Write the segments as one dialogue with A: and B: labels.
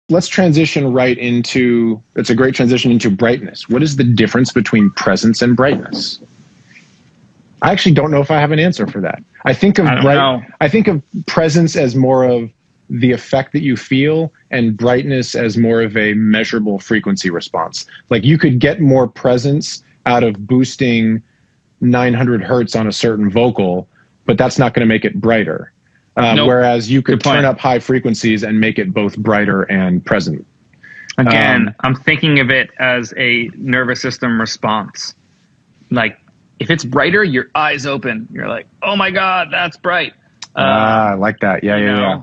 A: let's transition right into, it's a great transition into brightness. What is the difference between presence and brightness? I actually don't know if I have an answer for that. I think of presence as more of the effect that you feel, and brightness as more of a measurable frequency response. Like you could get more presence out of boosting 900 hertz on a certain vocal, but that's not going to make it brighter. Nope. Whereas you could turn up high frequencies and make it both brighter and present.
B: Again, I'm thinking of it as a nervous system response. Like if it's brighter, your eyes open. You're like, oh my God, that's bright.
A: I like that. Yeah.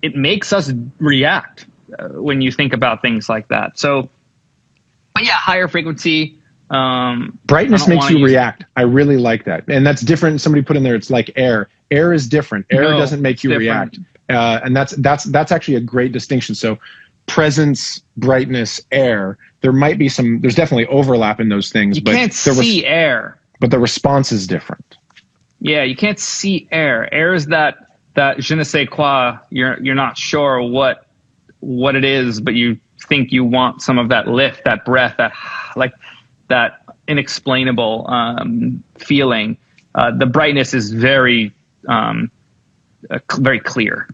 B: It makes us react when you think about things like that. So, but yeah, higher frequency.
A: Brightness makes you react. I really like that. And that's different. Somebody put in there, it's like air. Air is different. Air doesn't make you react. And that's actually a great distinction. So presence, brightness, air, there's definitely overlap in those things.
B: You can't see air.
A: But the response is different.
B: Yeah, you can't see air. Air is that je ne sais quoi. You're not sure what it is, but you think you want some of that lift, that breath, that inexplainable feeling. The brightness is very clear.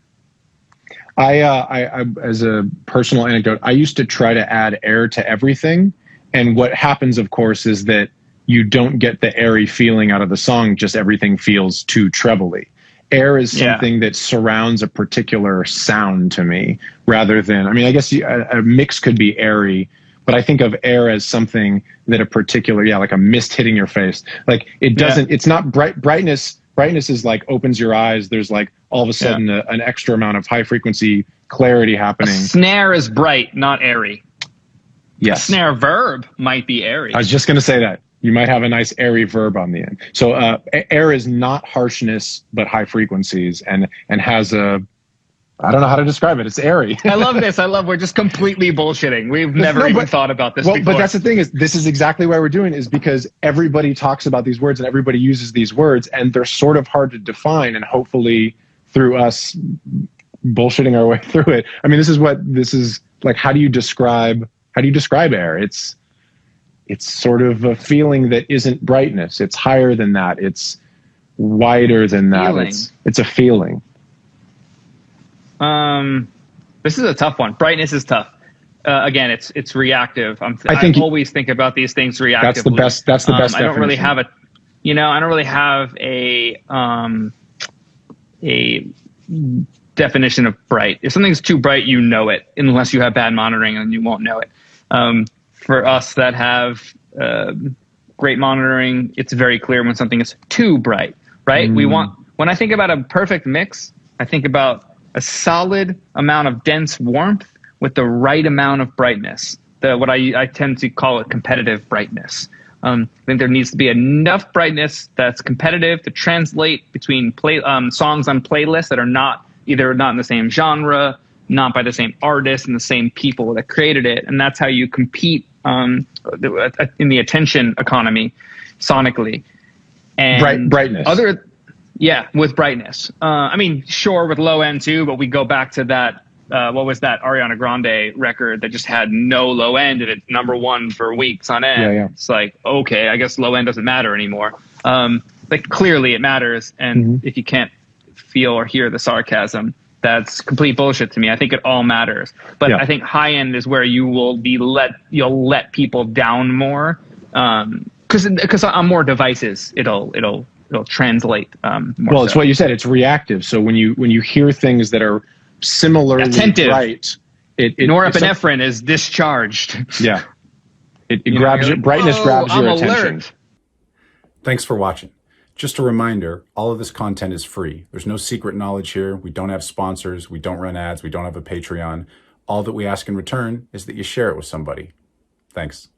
A: I as a personal anecdote, I used to try to add air to everything, and what happens, of course, is that you don't get the airy feeling out of the song. Just everything feels too trebly. Air is something that surrounds a particular sound to me, rather than, I mean, I guess a mix could be airy, but I think of air as something that a particular, like a mist hitting your face. Like it doesn't, it's not brightness. Brightness is like opens your eyes. There's like all of a sudden an extra amount of high frequency clarity happening.
B: A snare is bright, not airy.
A: Yes.
B: A snare verb might be airy.
A: I was just going to say that. You might have a nice airy verb on the end. So air is not harshness, but high frequencies, and has a, I don't know how to describe it. It's airy.
B: I love this. We're just completely bullshitting. We've never even thought about this before.
A: But that's the thing, is this is exactly why we're doing it, is because everybody talks about these words and everybody uses these words, and they're sort of hard to define, and hopefully through us bullshitting our way through it. I mean, this is like, how do you describe air? It's sort of a feeling that isn't brightness. It's higher than that. It's wider than that. It's a feeling.
B: This is a tough one. Brightness is tough. Again, it's reactive. I always think about these things reactively.
A: That's the best.
B: I don't really have a definition of bright. If something's too bright, you know it, unless you have bad monitoring, and you won't know it. For us that have great monitoring, it's very clear when something is too bright, right? When I think about a perfect mix, I think about a solid amount of dense warmth with the right amount of brightness. What I tend to call it competitive brightness. I think there needs to be enough brightness that's competitive to translate between songs on playlists that are either not in the same genre, not by the same artist and the same people that created it. And that's how you compete in the attention economy sonically. And
A: brightness.
B: With brightness. I mean, sure, with low end too, but we go back to that, what was that Ariana Grande record that just had no low end and it's #1 for weeks on end.
A: Yeah.
B: It's like, okay, I guess low end doesn't matter anymore. Like clearly it matters. And if you can't feel or hear the sarcasm, that's complete bullshit to me. I think it all matters, but I think high end is where you'll let people down more, because on more devices it'll translate more. Well,
A: it's what you said. It's reactive. So when you hear things that are similarly bright,
B: norepinephrine is discharged.
A: Yeah, it grabs your brightness, grabs your attention.
B: Alert.
C: Thanks for watching. Just a reminder, all of this content is free. There's no secret knowledge here. We don't have sponsors. We don't run ads. We don't have a Patreon. All that we ask in return is that you share it with somebody. Thanks.